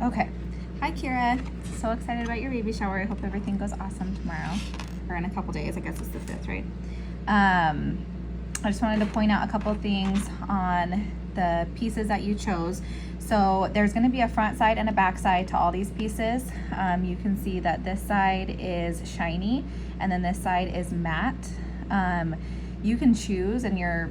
Okay. Hi, Kira. So excited about your baby shower. I hope everything goes awesome tomorrow, or in a couple days. I guess it's the 5th, right? I just wanted to point out a couple things on the pieces that you chose. So there's going to be a front side and a back side to all these pieces. You can see that this side is shiny and then this side is matte. You can choose, and your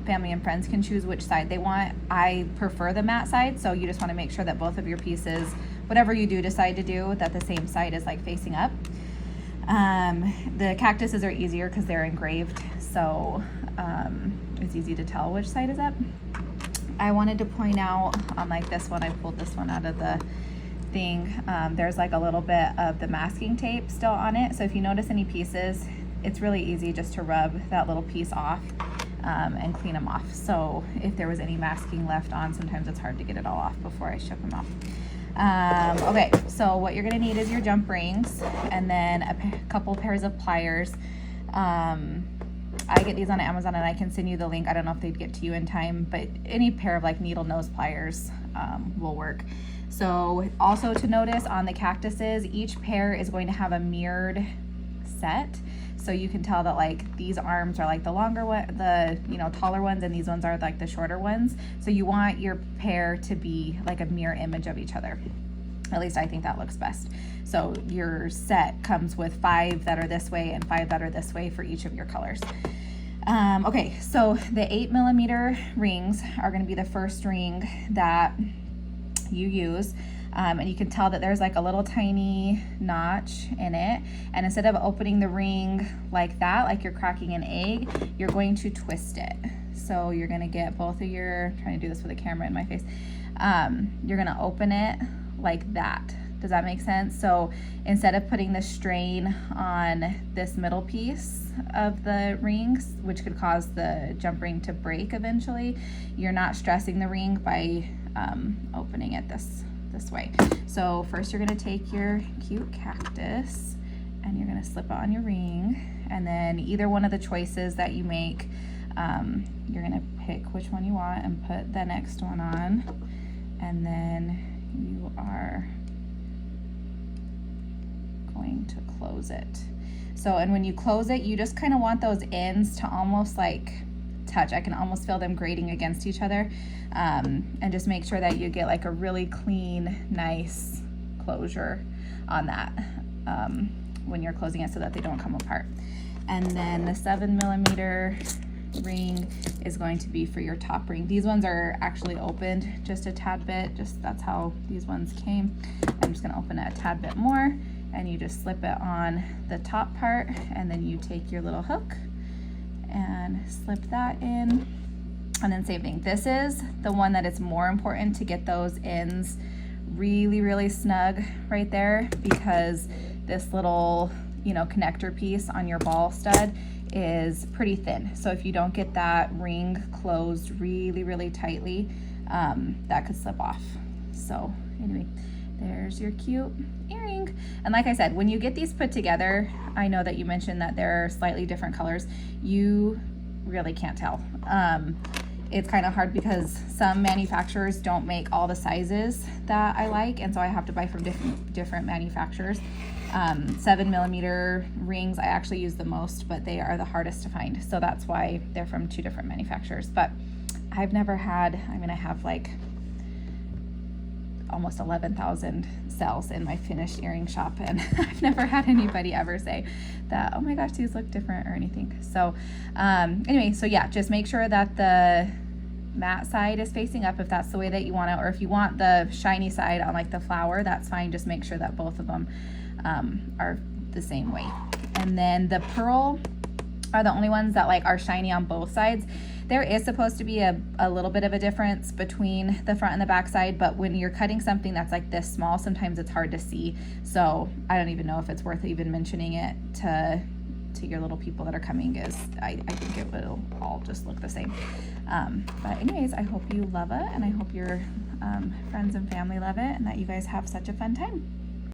family and friends can choose which side they want. I prefer the matte side, so you just want to make sure that both of your pieces, whatever you do decide to do, that the same side is like facing up. The cactuses are easier because they're engraved, so it's easy to tell which side is up. I wanted to point out on like this one, I pulled this one out of the thing, there's like a little bit of the masking tape still on it, so if you notice any pieces, it's really easy just to rub that little piece off and clean them off. So if there was any masking left on, sometimes it's hard to get it all off before I ship them off. Okay, so what you're gonna need is your jump rings and then a couple pairs of pliers. I get these on Amazon and I can send you the link. I don't know if they'd get to you in time, but any pair of like needle nose pliers will work. So also to notice on the cactuses, each pair is going to have a mirrored set. So you can tell that like these arms are like the longer one, the taller ones, and these ones are like the shorter ones. So you want your pair to be like a mirror image of each other. At least I think that looks best. So your set comes with 5 that are this way and 5 that are this way for each of your colors. Okay, so the 8mm rings are going to be the first ring that you use. And you can tell that there's like a little tiny notch in it, and instead of opening the ring like that, like you're cracking an egg, you're going to twist it. So you're going to get both of your, trying to do this with a camera in my face, you're going to open it like that. Does that make sense? So instead of putting the strain on this middle piece of the rings, which could cause the jump ring to break eventually, you're not stressing the ring by opening it this way. So first you're going to take your cute cactus and you're going to slip it on your ring, and then either one of the choices that you make, you're going to pick which one you want and put the next one on, and then you are going to close it. So, and when you close it, you just kind of want those ends to almost like touch. I can almost feel them grating against each other, and just make sure that you get like a really clean, nice closure on that when you're closing it, so that they don't come apart. And then the 7mm ring is going to be for your top ring. These ones are actually opened just a tad bit, just that's how these ones came. I'm just going to open it a tad bit more, and you just slip it on the top part, and then you take your little hook and slip that in, and then same thing. This is the one that it's more important to get those ends really snug right there, because this little connector piece on your ball stud is pretty thin. So if you don't get that ring closed really tightly, that could slip off. So anyway, there's your cute earring. And like I said, when you get these put together, I know that you mentioned that they're slightly different colors. You really can't tell. It's kind of hard because some manufacturers don't make all the sizes that I like, and so I have to buy from different manufacturers. 7mm rings I actually use the most, but they are the hardest to find, so that's why they're from 2 different manufacturers. But I've never had, I mean, I have like almost 11,000 cells in my finished earring shop, and I've never had anybody ever say that, oh my gosh, these look different or anything. So anyway, so yeah, just make sure that the matte side is facing up if that's the way that you want it, or if you want the shiny side on like the flower, that's fine. Just make sure that both of them are the same way. And then the pearl are the only ones that like are shiny on both sides. There is supposed to be a little bit of a difference between the front and the back side, but when you're cutting something that's like this small, sometimes it's hard to see. So I don't even know if it's worth even mentioning it to your little people that are coming, is I think it will all just look the same. But anyways, I hope you love it, and I hope your friends and family love it, and that you guys have such a fun time.